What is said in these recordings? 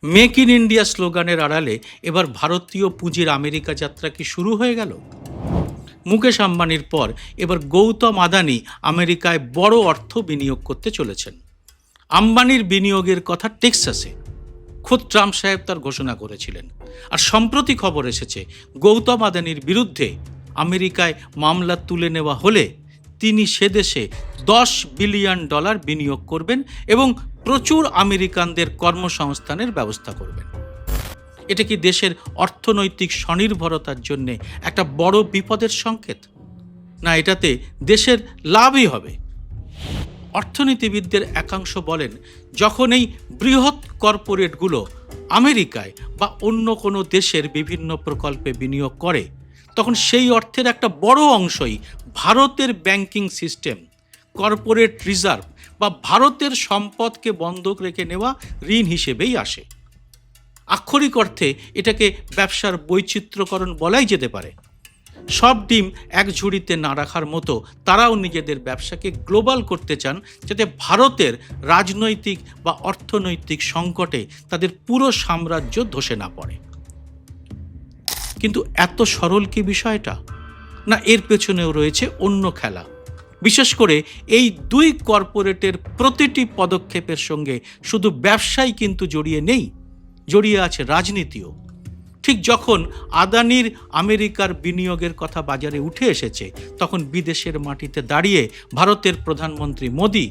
Make in India স্লোগানের আড়ালে এবার ভারতীয় পুঁজির আমেরিকা যাত্রা কি শুরু হয়ে গেল? মুকেশ আম্বানির পর এবার গৌতম আদানি আমেরিকায় বড় অর্থ বিনিয়োগ করতে চলেছেন। আম্বানির বিনিয়োগের কথা টেক্সাসে খোদ ট্রাম্প সাহেব তার ঘোষণা করেছিলেন। আর সম্প্রতি খবর এসেছে গৌতম আদানির বিরুদ্ধে আমেরিকায় মামলা তুলে নেওয়া হলে তিনি সে দেশে $10 বিলিয়ন বিনিয়োগ করবেন এবং প্রচুর আমেরিকানদের কর্মসংস্থানের ব্যবস্থা করবেন। এটা কি দেশের অর্থনৈতিক স্বনির্ভরতার জন্য একটা বড় বিপদের সংকেত? না এটাতে দেশের লাভই হবে? অর্থনীতিবিদদের একাংশ বলেন, যখন এই বৃহৎ কর্পোরেটগুলো আমেরিকায় বা অন্য কোনো দেশের বিভিন্ন প্রকল্পে বিনিয়োগ করে, তখন সেই অর্থের একটা বড় অংশই ভারতের ব্যাংকিং সিস্টেম, কর্পোরেট রিজার্ভ বা ভারতের সম্পদকে বন্ধক রেখে নেওয়া ঋণ হিসেবেই আসে। আক্ষরিক অর্থে এটাকে ব্যবসার বৈচিত্র্যকরণ বলাই যেতে পারে। সব ডিম এক ঝুড়িতে না রাখার মতো তারাও নিজেদের ব্যবসাকে গ্লোবাল করতে চান, যাতে ভারতের রাজনৈতিক বা অর্থনৈতিক সংকটে তাদের পুরো সাম্রাজ্য ধসে না পড়ে। কিন্তু এত সরল কি বিষয়টা? না এর পেছনেও রয়েছে অন্য খেলা। বিশেষ করে এই দুই কর্পোরেটের প্রতিটি পদক্ষেপের সঙ্গে শুধু ব্যবসাই কিন্তু জড়িয়ে নেই, জড়িয়ে আছে রাজনীতিও। ঠিক যখন আদানির আমেরিকার বিনিয়োগের কথা বাজারে উঠে এসেছে, তখন বিদেশের মাটিতে দাঁড়িয়ে ভারতের প্রধানমন্ত্রী মোদি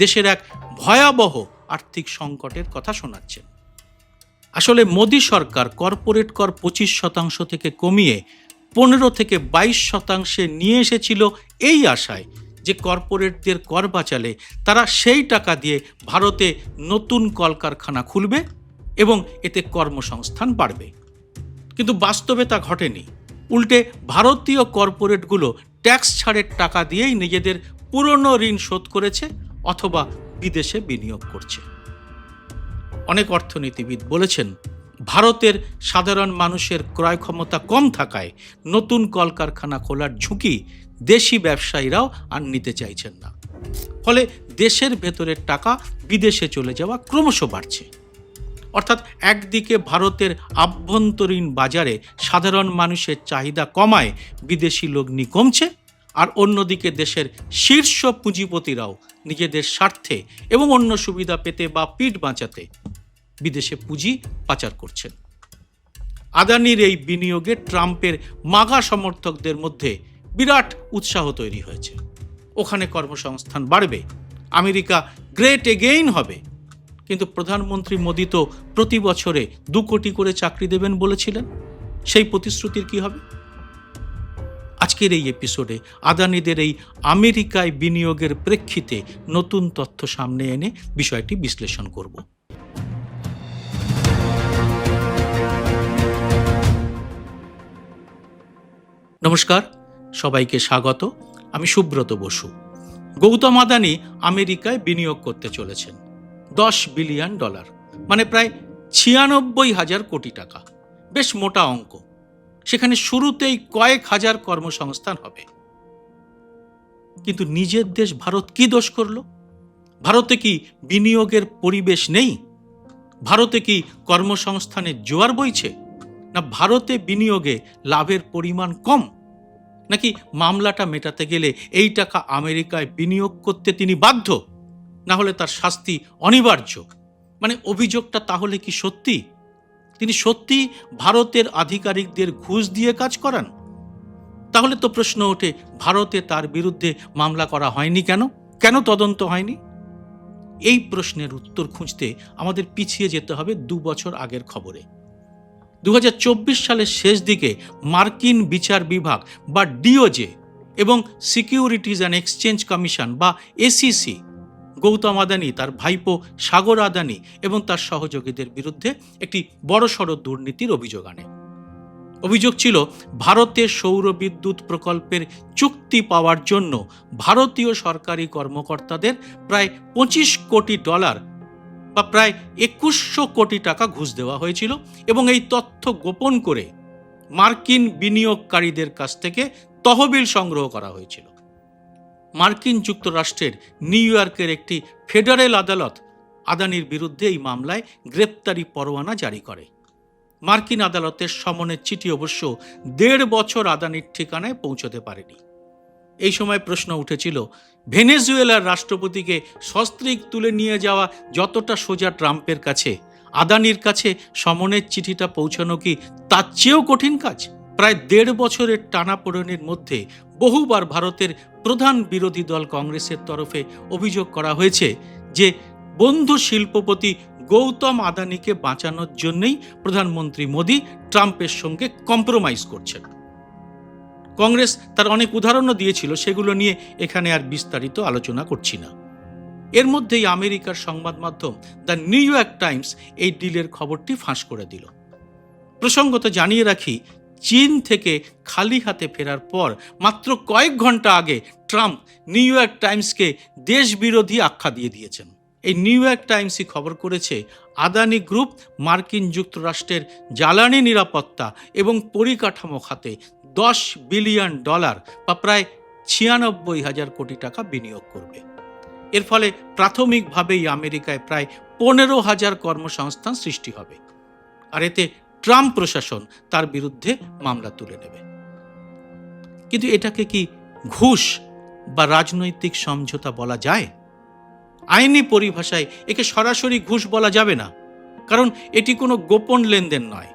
দেশের এক ভয়াবহ আর্থিক সংকটের কথা শোনাচ্ছেন। আসলে মোদি সরকার কর্পোরেট কর 25% থেকে কমিয়ে 15 থেকে 22% নিয়ে এসেছিল এই আশায় যে কর্পোরেটদের কর বাঁচালে তারা সেই টাকা দিয়ে ভারতে নতুন কলকারখানা খুলবে এবং এতে কর্মসংস্থান বাড়বে। কিন্তু বাস্তবে তা ঘটেনি। উল্টে ভারতীয় কর্পোরেটগুলো ট্যাক্স ছাড়ের টাকা দিয়েই নিজেদের পুরনো ঋণ শোধ করেছে অথবা বিদেশে বিনিয়োগ করছে। অনেক অর্থনীতিবিদ বলেছেন, ভারতের সাধারণ মানুষের ক্রয় ক্ষমতা কম থাকায় নতুন কলকারখানা খোলার ঝুঁকি দেশি ব্যবসায়ীরাও আর নিতে চাইছেন না। ফলে দেশের ভেতরের টাকা বিদেশে চলে যাওয়া ক্রমশ বাড়ছে। অর্থাৎ একদিকে ভারতের আভ্যন্তরীণ বাজারে সাধারণ মানুষের চাহিদা কমায় বিদেশি লগ্নি কমছে, আর অন্যদিকে দেশের শীর্ষ পুঁজিপতিরাও নিজেদের স্বার্থে এবং অন্য সুবিধা পেতে বা পিঠ বাঁচাতে বিদেশে পুঁজি পাচার করছেন। আদানির এই বিনিয়োগে ট্রাম্পের মাগা সমর্থকদের মধ্যে বিরাট উৎসাহ তৈরি হয়েছে। ওখানে কর্মসংস্থান বাড়বে, আমেরিকা গ্রেট এগেইন হবে। কিন্তু প্রধানমন্ত্রী মোদি তো প্রতি বছরে 2 কোটি করে চাকরি দেবেন বলেছিলেন। সেই প্রতিশ্রুতির কি হবে? আজকের এই এপিসোডে আদানিদের এই আমেরিকায় বিনিয়োগের প্রেক্ষিতে নতুন তথ্য সামনে এনে বিষয়টি বিশ্লেষণ করব। নমস্কার, সবাইকে স্বাগত। আমি সুব্রত বসু। গৌতম আদানি আমেরিকায় বিনিয়োগ করতে চলেছেন $10 বিলিয়ন, মানে প্রায় 96,000 কোটি টাকা। বেশ মোটা অঙ্ক। সেখানে শুরুতেই কয়েক হাজার কর্মসংস্থান হবে। কিন্তু নিজের দেশ ভারত কি দোষ করল? ভারতে কি বিনিয়োগের পরিবেশ নেই? ভারতে কি কর্মসংস্থানের জোয়ার বইছে? না ভারতে বিনিয়োগে লাভের পরিমাণ কম? নাকি মামলাটা মেটাতে গেলে এই টাকা আমেরিকায় বিনিয়োগ করতে তিনি বাধ্য, না হলে তার শাস্তি অনিবার্য? মানে অভিযোগটা তাহলে কি সত্যি? তিনি সত্যি ভারতের আধিকারিকদের ঘুষ দিয়ে কাজ করান? তাহলে তো প্রশ্ন ওঠে, ভারতে তার বিরুদ্ধে মামলা করা হয়নি কেন? কেন তদন্ত হয়নি? এই প্রশ্নের উত্তর খুঁজতে আমাদের পিছিয়ে যেতে হবে 2 বছর আগের খবরে। 2024 সালের শেষ দিকে মার্কিন বিচার বিভাগ বা ডিওজে এবং সিকিউরিটিজ অ্যান্ড এক্সচেঞ্জ কমিশন বা এসইসি গৌতম আদানি, তার ভাইপো সাগর আদানি এবং তার সহযোগীদের বিরুদ্ধে একটি বড়সড় দুর্নীতির অভিযোগ আনে। অভিযোগ ছিল, ভারতের সৌর বিদ্যুৎ প্রকল্পের চুক্তি পাওয়ার জন্য ভারতীয় সরকারি কর্মকর্তাদের প্রায় $25 কোটি বা প্রায় 2100 কোটি টাকা ঘুষ দেওয়া হয়েছিল এবং এই তথ্য গোপন করে মার্কিন বিনিয়োগকারীদের কাছ থেকে তহবিল সংগ্রহ করা হয়েছিল। মার্কিন যুক্তরাষ্ট্রের নিউ ইয়র্কের একটি ফেডারেল আদালত আদানির বিরুদ্ধে এই মামলায় গ্রেপ্তারি পরোয়ানা জারি করে। মার্কিন আদালতের সমনের চিঠি অবশ্য 1.5 বছর আদানির ঠিকানায় পৌঁছতে পারেনি। এই সময় প্রশ্ন উঠেছিল, ভেনেজুয়েলার রাষ্ট্রপতিকে সস্ত্রীক তুলে নিয়ে যাওয়া যতটা সোজা ট্রাম্পের কাছে, আদানির কাছে সমনের চিঠিটা পৌঁছানো কি তার চেয়েও কঠিন কাজ? প্রায় 1.5 বছরের টানাপোড়েনের মধ্যে বহুবার ভারতের প্রধান বিরোধী দল কংগ্রেসের তরফে অভিযোগ করা হয়েছে যে বন্ধু শিল্পপতি গৌতম আদানিকে বাঁচানোর জন্যই প্রধানমন্ত্রী মোদী ট্রাম্পের সঙ্গে কম্প্রোমাইজ করছেন। কংগ্রেস তার অনেক উদাহরণও দিয়েছিল, সেগুলো নিয়ে এখানে আর বিস্তারিত আলোচনা করছি না। এর মধ্যেই আমেরিকার সংবাদ মাধ্যম দ্য নিউ ইয়র্ক টাইমস এই ডিলের খবরটি ফাঁস করে দিল। প্রসঙ্গত জানিয়ে রাখি, চীন থেকে খালি হাতে ফেরার পর মাত্র কয়েক ঘন্টা আগে ট্রাম্প নিউ ইয়র্ক টাইমসকে দেশবিরোধী আখ্যা দিয়ে দিয়েছেন। এই নিউ ইয়র্ক টাইমসই খবর করেছে, আদানি গ্রুপ মার্কিন যুক্তরাষ্ট্রের জ্বালানি নিরাপত্তা এবং পরিকাঠামো খাতে $10 বিলিয়ন বা প্রায় 96,000 কোটি টাকা বিনিয়োগ করবে। এর ফলে প্রাথমিকভাবেই আমেরিকায় প্রায় 15,000 কর্মসংস্থান সৃষ্টি হবে। আর এতে ট্রাম্প প্রশাসন তার বিরুদ্ধে মামলা তুলে নেবে। কিন্তু এটাকে কি ঘুষ বা রাজনৈতিক সমঝোতা বলা যায়? আইনি পরিভাষায় একে সরাসরি ঘুষ বলা যাবে না, কারণ এটি কোনো গোপন লেনদেন নয়,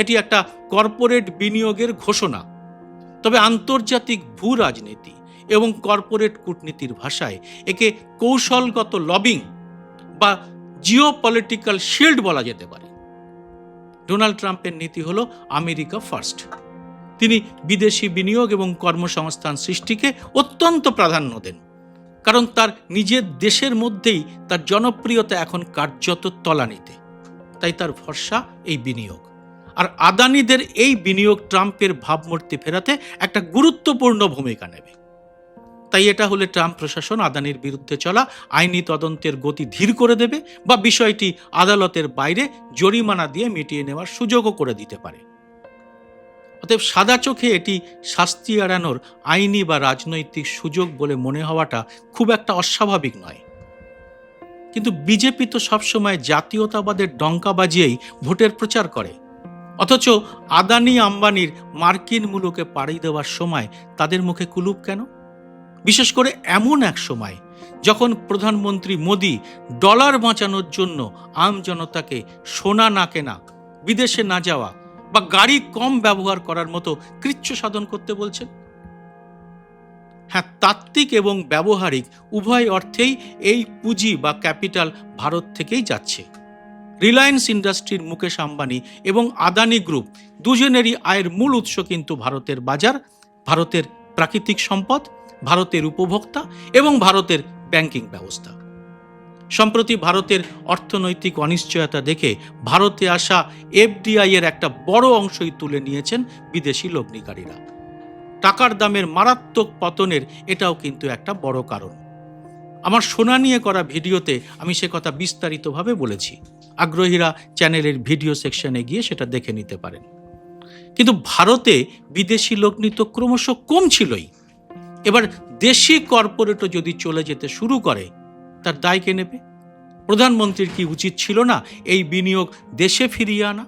এটি একটা কর্পোরেট বিনিয়োগের ঘোষণা। তবে আন্তর্জাতিক ভূ রাজনীতি এবং কর্পোরেট কূটনীতির ভাষায় একে কৌশলগত লবিং বা জিওপলিটিক্যাল শিল্ড বলা যেতে পারে। ডোনাল্ড ট্রাম্পের নীতি হলো আমেরিকা ফার্স্ট। তিনি বিদেশি বিনিয়োগ এবং কর্মসংস্থান সৃষ্টিকে অত্যন্ত প্রাধান্য দেন, কারণ তার নিজের দেশের মধ্যেই তার জনপ্রিয়তা এখন কার্যত তলানিতে। তাই তার ভরসা এই বিনিয়োগ। আর আদানিদের এই বিনিয়োগ ট্রাম্পের ভাবমূর্তি ফেরাতে একটা গুরুত্বপূর্ণ ভূমিকা নেবে। তাই এটা হলে ট্রাম্প প্রশাসন আদানির বিরুদ্ধে চলা আইনি তদন্তের গতি ধীর করে দেবে বা বিষয়টি আদালতের বাইরে জরিমানা দিয়ে মিটিয়ে নেওয়ার সুযোগও করে দিতে পারে। অতএব সাদা চোখে এটি শাস্তি এড়ানোর আইনি বা রাজনৈতিক সুযোগ বলে মনে হওয়াটা খুব একটা অস্বাভাবিক নয়। কিন্তু বিজেপি তো সবসময় জাতীয়তাবাদের ডঙ্কা বাজিয়েই ভোটের প্রচার করে, অথচ আদানি আম্বানির মার্কিন মুলুকে পাড়ি দেওয়ার সময় তাদের মুখে কুলুপ কেন? বিশেষ করে এমন এক সময় যখন প্রধানমন্ত্রী মোদী ডলার বাঁচানোর জন্য আম জনতাকে সোনা না কেনা, বিদেশে না যাওয়া বা গাড়ি কম ব্যবহার করার মতো কৃচ্ছ সাধন করতে বলছেন। হ্যাঁ, তাত্ত্বিক এবং ব্যবহারিক উভয় অর্থেই এই পুঁজি বা ক্যাপিটাল ভারত থেকেই যাচ্ছে। রিলায়েন্স ইন্ডাস্ট্রির মুকেশ আম্বানি এবং আদানি গ্রুপ দুজনেরই আয়ের মূল উৎস কিন্তু ভারতের বাজার, ভারতের প্রাকৃতিক সম্পদ, ভারতের উপভোক্তা এবং ভারতের ব্যাংকিং ব্যবস্থা। সম্প্রতি ভারতের অর্থনৈতিক অনিশ্চয়তা দেখে ভারতে আসা এফডিআই এর একটা বড় অংশই তুলে নিয়েছেন বিদেশি লগ্নিকারীরা। টাকার দামের মারাত্মক পতনের এটাও কিন্তু একটা বড় কারণ। আমার সোনা নিয়ে করা ভিডিওতে আমি সে কথা বিস্তারিতভাবে বলেছি। আগ্রহীরা চ্যানেলের ভিডিও সেকশনে গিয়ে সেটা দেখে নিতে পারেন। কিন্তু ভারতে বিদেশি লগ্নি তো ক্রমশ কমছিলই। এবার দেশি কর্পোরেটও যদি চলে যেতে শুরু করে, তার দায় কে নেবে? প্রধানমন্ত্রীর কি উচিত ছিল না এই বিনিয়োগ দেশে ফিরিয়ে আনা?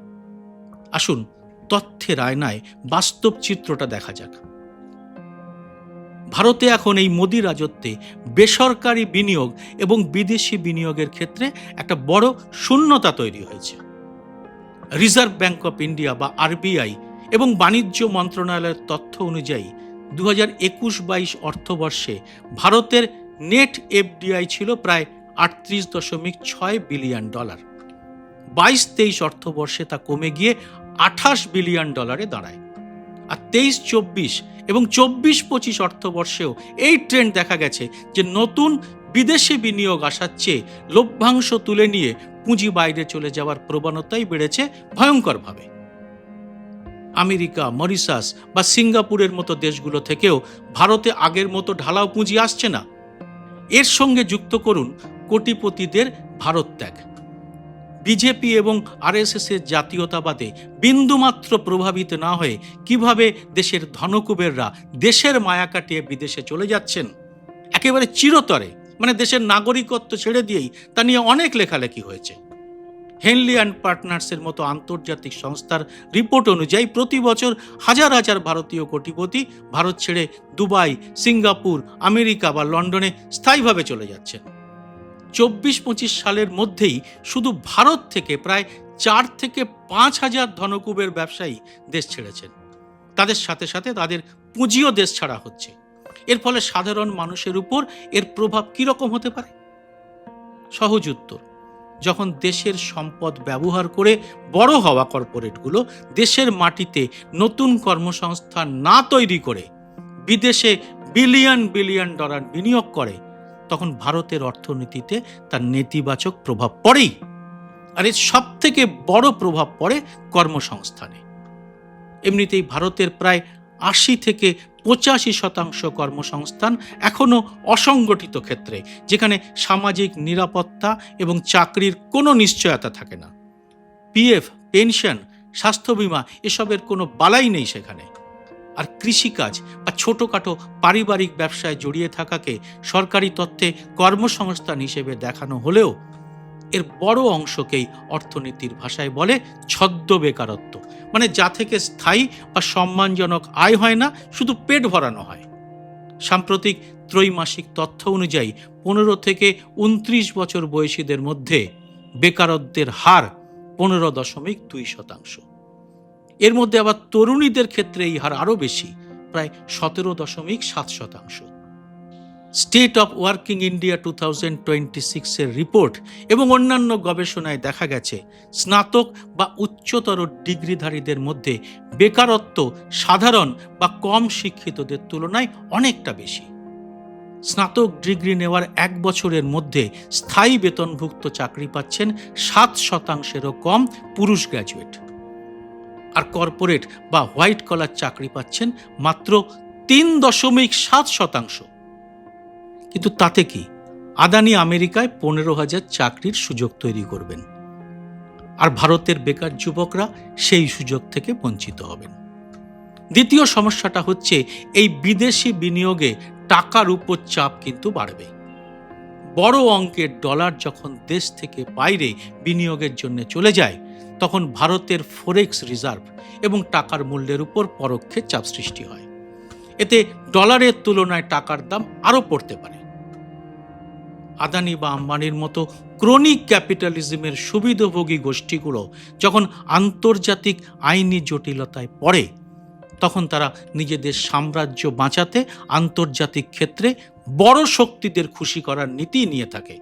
আসুন তথ্যের আয়নায় বাস্তব চিত্রটা দেখা যাক। ভারতে এখন এই মোদি রাজত্বে বেসরকারি বিনিয়োগ এবং বিদেশি বিনিয়োগের ক্ষেত্রে একটা বড় শূন্যতা তৈরি হয়েছে। রিজার্ভ ব্যাংক অফ ইন্ডিয়া বা আরবিআই এবং বাণিজ্য মন্ত্রণালয়ের তথ্য অনুযায়ী 2021-22 অর্থবর্ষে ভারতের নেট এফডিআই ছিল প্রায় $38.6 বিলিয়ন। 22-23 অর্থবর্ষে তা কমে গিয়ে $28 বিলিয়ন দাঁড়ায়। আর 23-24 এবং 24-25 অর্থবর্ষেও এই ট্রেন্ড দেখা গেছে যে নতুন বিদেশি বিনিয়োগ আসার চেয়ে লভ্যাংশ তুলে নিয়ে পুঁজি বাইরে চলে যাওয়ার প্রবণতাই বেড়েছে ভয়ঙ্করভাবে। আমেরিকা, মরিশাস বা সিঙ্গাপুরের মতো দেশগুলো থেকেও ভারতে আগের মতো ঢালাও পুঁজি আসছে না। এর সঙ্গে যুক্ত করুন কোটিপতিদের ভারত ত্যাগ। বিজেপি এবং আরএসএস এর জাতীয়তাবাদে বিন্দুমাত্র প্রভাবিত না হয়ে কিভাবে দেশের ধনকুবেররা দেশের মায়া কাটিয়ে বিদেশে চলে যাচ্ছেন, একেবারে চিরতরে মানে দেশের নাগরিকত্ব ছেড়ে দিয়েই তা নিয়ে অনেক লেখালেখি হয়েছে। হেনলি অ্যান্ড পার্টনার্সের মতো আন্তর্জাতিক সংস্থার রিপোর্ট অনুযায়ী প্রতি বছর হাজার হাজার ভারতীয় কোটিপতি ভারত ছেড়ে দুবাই, সিঙ্গাপুর, আমেরিকা বা লন্ডনে স্থায়ীভাবে চলে যাচ্ছেন। 24-25 সালের মধ্যেই শুধু ভারত থেকে প্রায় 4 থেকে 5 হাজার ধনকুবের ব্যবসায়ী দেশ ছেড়েছেন। তাদের সাথে সাথে তাদের পুঁজিও দেশ ছাড়া হচ্ছে। এর ফলে সাধারণ মানুষের উপর এর প্রভাব কিরকম হতে পারে? সহজ উত্তর, যখন দেশের সম্পদ ব্যবহার করে বড় হওয়া কর্পোরেটগুলো দেশের মাটিতে নতুন কর্মসংস্থান না তৈরি করে বিদেশে বিলিয়ন বিলিয়ন ডলার বিনিয়োগ করে, তখন ভারতের অর্থনীতিতে তার নেতিবাচক প্রভাব পড়েই। আর এর সব থেকে বড় প্রভাব পড়ে কর্মসংস্থানে। এমনিতেই ভারতের প্রায় 80 থেকে 85% কর্মসংস্থান এখনো অসংগঠিত ক্ষেত্রে, যেখানে সামাজিক নিরাপত্তা এবং চাকরির কোনো নিশ্চয়তা থাকে না। পিএফ, পেনশন, স্বাস্থ্য বীমা এসবের কোনো বালাই নেই সেখানে। আর কৃষিকাজ বা ছোটোখাটো পারিবারিক ব্যবসায় জড়িয়ে থাকাকে সরকারি তথ্যে কর্মসংস্থান হিসেবে দেখানো হলেও এর বড় অংশকেই অর্থনীতির ভাষায় বলে ছদ্ম বেকারত্ব, মানে যা থেকে স্থায়ী বা সম্মানজনক আয় হয় না, শুধু পেট ভরানো হয়। সাম্প্রতিক ত্রৈমাসিক তথ্য অনুযায়ী 15 থেকে 29 বছর বয়সীদের মধ্যে বেকারত্বের হার 15.2%। এর মধ্যে আবার তরুণীদের ক্ষেত্রে এই হার আরও বেশি, প্রায় 17.7%। স্টেট অফ ওয়ার্কিং ইন্ডিয়া 2026 এর রিপোর্ট এবং অন্যান্য গবেষণায় দেখা গেছে স্নাতক বা উচ্চতর ডিগ্রিধারীদের মধ্যে বেকারত্ব সাধারণ বা কম শিক্ষিতদের তুলনায় অনেকটা বেশি। স্নাতক ডিগ্রি নেওয়ার 1 বছরের মধ্যে স্থায়ী বেতনভুক্ত চাকরি পাচ্ছেন 7%-এরও কম পুরুষ গ্র্যাজুয়েট। আর কর্পোরেট বা হোয়াইট কলার চাকরি পাচ্ছেন মাত্র 3.7%। কিন্তু তাতে কি, আদানি আমেরিকায় 15,000 চাকরির সুযোগ তৈরি করবেন, আর ভারতের বেকার যুবকরা সেই সুযোগ থেকে বঞ্চিত হবেন। দ্বিতীয় সমস্যাটা হচ্ছে এই বিদেশি বিনিয়োগে টাকার উপর চাপ কিন্তু বাড়বে। বড় অঙ্কের ডলার যখন দেশ থেকে বাইরে বিনিয়োগের জন্য চলে যায়, তখন ভারতের ফরেক্স রিজার্ভ এবং টাকার মূল্যের উপর পরোক্ষে চাপ সৃষ্টি হয়। এতে ডলারের তুলনায় টাকার দাম আরও পড়তে পারে। আদানি বা আম্বানির মতো ক্রনিক ক্যাপিটালিজমের সুবিধাভোগী গোষ্ঠীগুলো যখন আন্তর্জাতিক আইনি জটিলতায় পড়ে, তখন তারা নিজেদের সাম্রাজ্য বাঁচাতে আন্তর্জাতিক ক্ষেত্রে বড় শক্তিদের খুশি করার নীতি নিয়ে থাকে।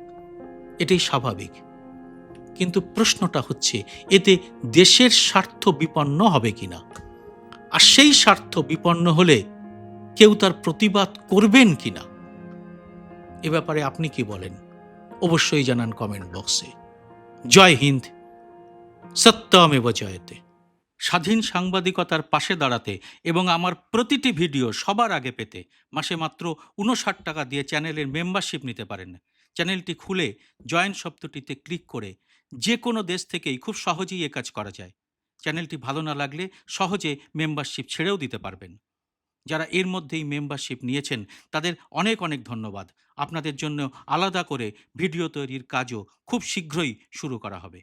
এটাই স্বাভাবিক। কিন্তু প্রশ্নটা হচ্ছে, এতে দেশের স্বার্থ বিপন্ন হবে কিনা? আর সেই স্বার্থ বিপন্ন হলে কেউ তার প্রতিবাদ করবেন কিনা? এ ব্যাপারে আপনি কি বলেন? অবশ্যই জানান কমেন্ট বক্সে। জয় হিন্দ, সত্যমেব জয়তে। স্বাধীন সাংবাদিকতার পাশে দাঁড়াতে এবং আমার প্রতিটি ভিডিও সবার আগে পেতে মাসে মাত্র 59 টাকা দিয়ে চ্যানেলের মেম্বারশিপ নিতে পারেন। চ্যানেলটি খুলে জয়েন শব্দটিতে ক্লিক করে যে কোনো দেশ থেকেই খুব সহজেই এ কাজ করা যায়। চ্যানেলটি ভালো না লাগলে সহজে মেম্বারশিপ ছেড়েও দিতে পারবেন। যারা এর মধ্যেই মেম্বারশিপ নিয়েছেন তাদের অনেক অনেক ধন্যবাদ। আপনাদের জন্য আলাদা করে ভিডিও তৈরির কাজও খুব শীঘ্রই শুরু করা হবে।